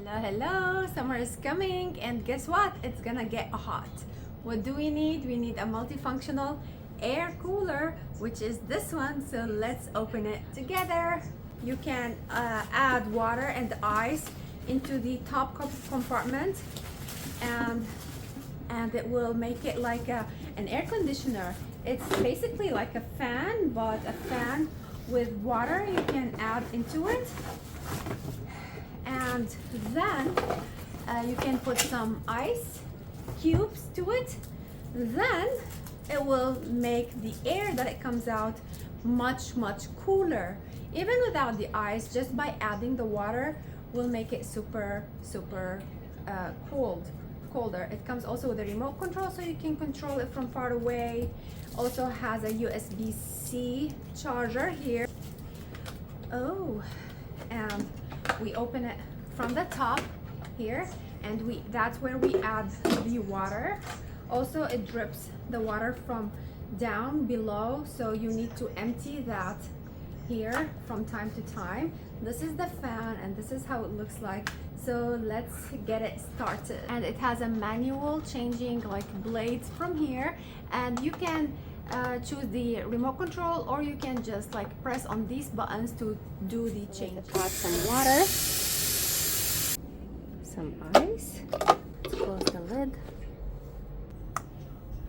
Hello, summer is coming and guess what? It's gonna get hot. What do we need? We need a multifunctional air cooler, which is this one. So let's open it together. You can add water and ice into the top compartment and it will make it like an air conditioner. It's basically like a fan, but a fan with water you can add into it. And then you can put some ice cubes to it. Then it will make the air that it comes out much cooler. Even without the ice, just by adding the water will make it super colder. It comes also with a remote control, so you can control it from far away. Also has a USB-C charger here. Oh, and we open it from the top here, and that's where we add the water. Also, it drips the water from down below, so you need to empty that here from time to time. This is the fan and this is how it looks like. So let's get it started. And it has a manual changing like blades from here, and you can choose the remote control, or you can just like press on these buttons to do the change. Add some water, some ice, close the lid.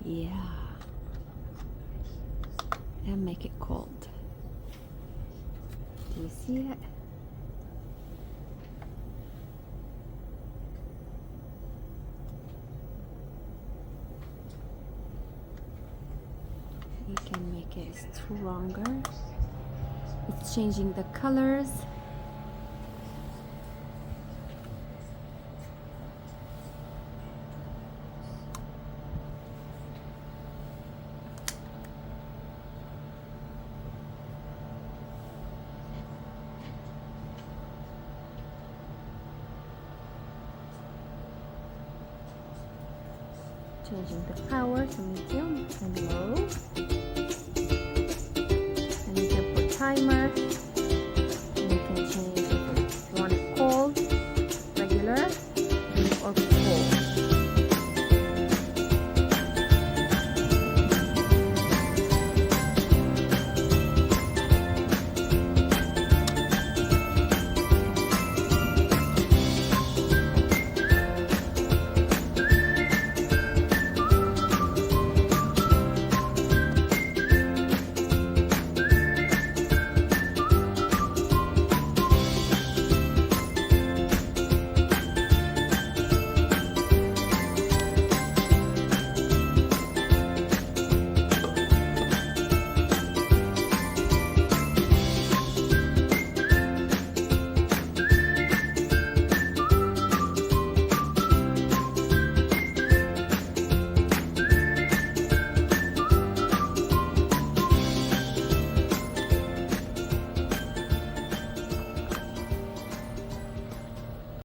Yeah, and make it cold. Do you see it? You can make it stronger. It's changing the colors. Changing the power to medium and low. And you can put timer.